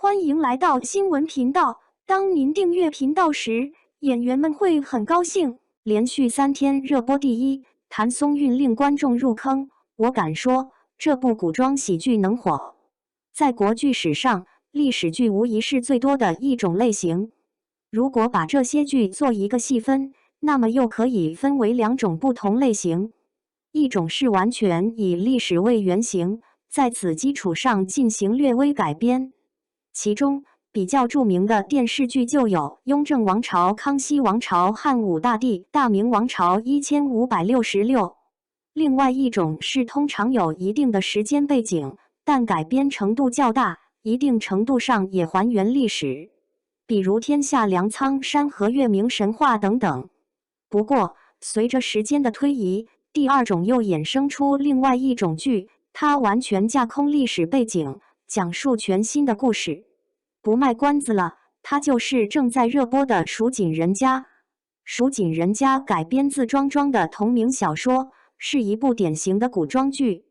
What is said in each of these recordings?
欢迎来到新闻频道。当您订阅频道时，演员们会很高兴。连续3天热播第一，谭松韵令观众入坑。我敢说，这部古装喜剧能火。在国剧史上，历史剧无疑是最多的一种类型。如果把这些剧做一个细分，那么又可以分为2种不同类型。一种是完全以历史为原型，在此基础上进行略微改编。其中比较著名的电视剧就有《雍正王朝》《康熙王朝》《汉武大帝》《大明王朝1566》。另外一种是通常有一定的时间背景，但改编程度较大，一定程度上也还原历史，比如天下粮仓、山河月明神话等等。不过，随着时间的推移，第2种又衍生出另外一种剧，它完全架空历史背景，讲述全新的故事。不卖关子了，它就是正在热播的《蜀锦人家》。《蜀锦人家》改编自庄庄的同名小说，是一部典型的古装剧。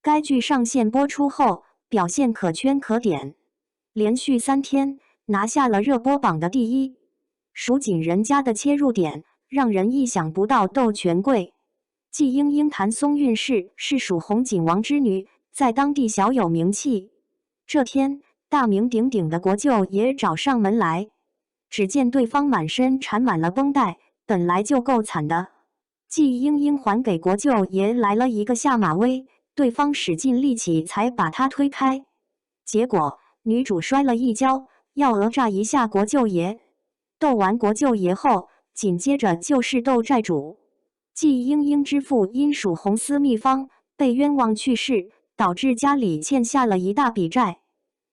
该剧上线播出后，表现可圈可点，连续3天拿下了热播榜的第1。《蜀锦人家》的切入点让人意想不到，斗权贵。季莺莺谭松韵是蜀红锦王之女，在当地小有名气。这天，大名鼎鼎的国舅爷找上门来，只见对方满身缠满了绷带，本来就够惨的。季莺莺还给国舅爷来了一个下马威，对方使尽力气才把他推开。结果女主摔了一跤，要讹诈一下国舅爷。斗完国舅爷后，紧接着就是斗债主。季莺莺之父因蜀红私秘方被冤枉去世，导致家里欠下了一大笔债，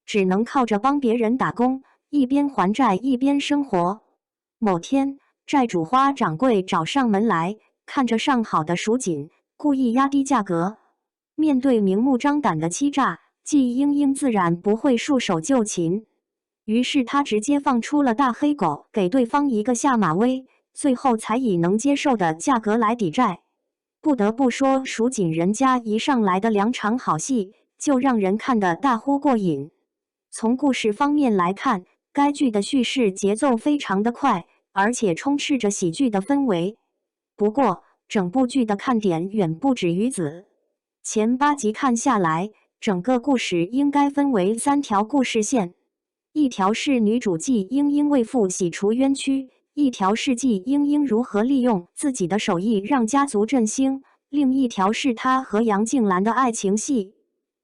只能靠着帮别人打工，一边还债一边生活。某天，债主花掌柜找上门来，看着上好的蜀锦，故意压低价格。面对明目张胆的欺诈，季莺莺自然不会束手就擒，于是他直接放出了大黑狗，给对方一个下马威，最后才以能接受的价格来抵债。不得不说，《蜀锦人家》一上来的2场好戏，就让人看得大呼过瘾。从故事方面来看，该剧的叙事节奏非常的快，而且充斥着喜剧的氛围。不过，整部剧的看点远不止于此。前8集看下来，整个故事应该分为3条故事线。一条是女主季莺莺为父洗除冤屈，一条是季莺莺如何利用自己的手艺让家族振兴，另一条是她和杨静兰的爱情戏。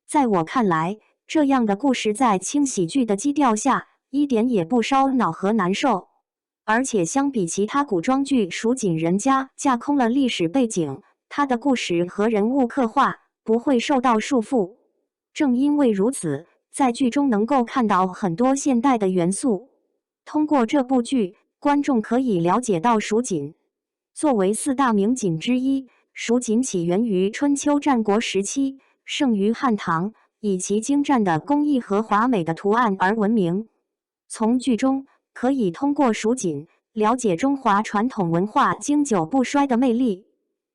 在我看来，这样的故事在轻喜剧的基调下，一点也不烧脑和难受。而且相比其他古装剧，《蜀锦人家》架空了历史背景，它的故事和人物刻画不会受到束缚。正因为如此，在剧中能够看到很多现代的元素。通过这部剧，观众可以了解到蜀锦作为4大名锦之一，蜀锦起源于春秋战国时期，盛于汉唐，以其精湛的工艺和华美的图案而闻名。从剧中可以通过蜀锦了解中华传统文化经久不衰的魅力。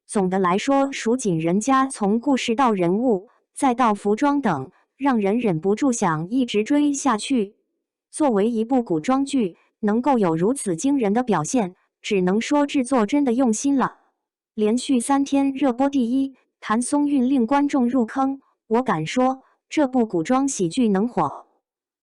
总的来说，《蜀锦人家》从故事到人物，再到服装等，让人忍不住想一直追下去。作为一部古装剧，能够有如此惊人的表现，只能说制作真的用心了。连续3天热播第一，谭松韵令观众入坑。我敢说，这部古装喜剧能火。